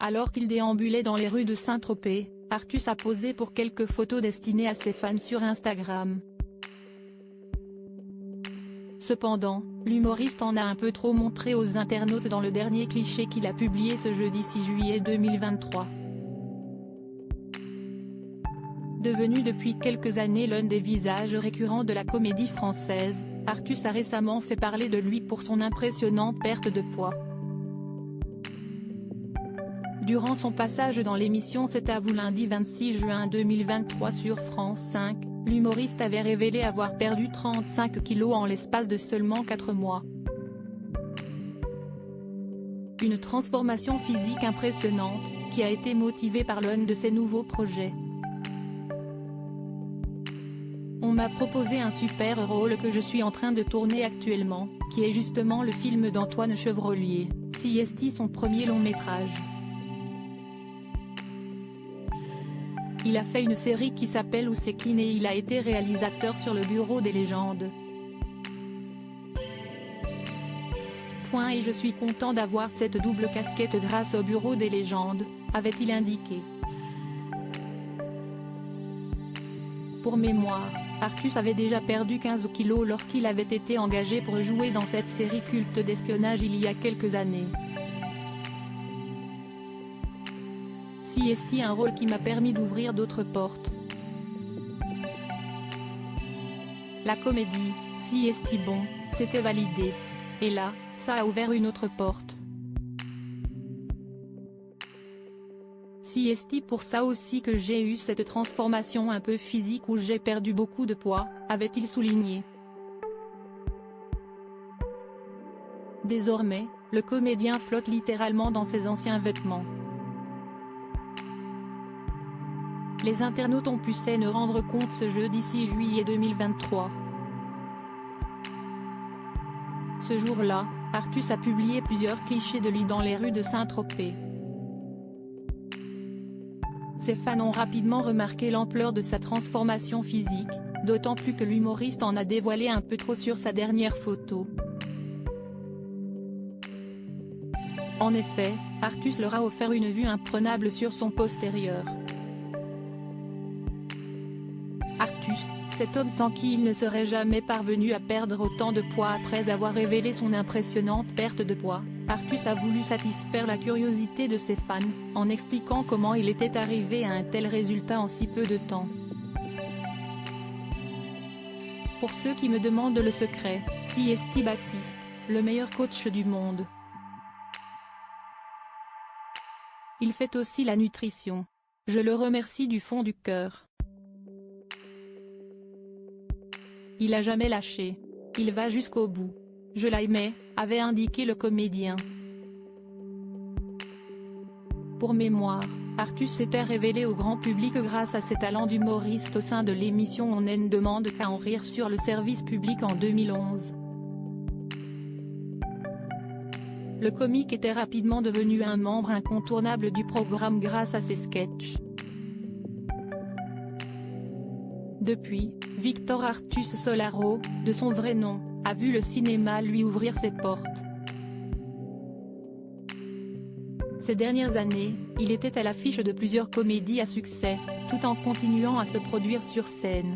Alors qu'il déambulait dans les rues de Saint-Tropez, Artus a posé pour quelques photos destinées à ses fans sur Instagram. Cependant, l'humoriste en a un peu trop montré aux internautes dans le dernier cliché qu'il a publié ce jeudi 6 juillet 2023. Devenu depuis quelques années l'un des visages récurrents de la comédie française, Artus a récemment fait parler de lui pour son impressionnante perte de poids. Durant son passage dans l'émission C'est à vous lundi 26 juin 2023 sur France 5, l'humoriste avait révélé avoir perdu 35 kilos en l'espace de seulement 4 mois. Une transformation physique impressionnante, qui a été motivée par l'un de ses nouveaux projets. On m'a proposé un super rôle que je suis en train de tourner actuellement, qui est justement le film d'Antoine Chevrollier, Siesti, son premier long métrage. Il a fait une série qui s'appelle Où c'est clean et il a été réalisateur sur Le Bureau des légendes. Et je suis content d'avoir cette double casquette grâce au Bureau des légendes, avait-il indiqué. Pour mémoire, Artus avait déjà perdu 15 kilos lorsqu'il avait été engagé pour jouer dans cette série culte d'espionnage il y a quelques années. Siesti, un rôle qui m'a permis d'ouvrir d'autres portes. La comédie, Siesti bon, c'était validé. Et là, ça a ouvert une autre porte. Siesti, pour ça aussi que j'ai eu cette transformation un peu physique où j'ai perdu beaucoup de poids, avait-il souligné. Désormais, le comédien flotte littéralement dans ses anciens vêtements. Les internautes ont pu s'en rendre compte ce jeudi 6 juillet 2023. Ce jour-là, Artus a publié plusieurs clichés de lui dans les rues de Saint-Tropez. Ses fans ont rapidement remarqué l'ampleur de sa transformation physique, d'autant plus que l'humoriste en a dévoilé un peu trop sur sa dernière photo. En effet, Artus leur a offert une vue imprenable sur son postérieur. Artus, cet homme sans qui il ne serait jamais parvenu à perdre autant de poids après avoir révélé son impressionnante perte de poids, Artus a voulu satisfaire la curiosité de ses fans, en expliquant comment il était arrivé à un tel résultat en si peu de temps. Pour ceux qui me demandent le secret, Siesti Baptiste, le meilleur coach du monde. Il fait aussi la nutrition. Je le remercie du fond du cœur. Il a jamais lâché. Il va jusqu'au bout. Je l'aimais, avait indiqué le comédien. Pour mémoire, Artus s'était révélé au grand public grâce à ses talents d'humoriste au sein de l'émission On ne demande qu'à en rire sur le service public en 2011. Le comique était rapidement devenu un membre incontournable du programme grâce à ses sketchs. Depuis, Victor Artus Solaro, de son vrai nom, a vu le cinéma lui ouvrir ses portes. Ces dernières années, il était à l'affiche de plusieurs comédies à succès, tout en continuant à se produire sur scène.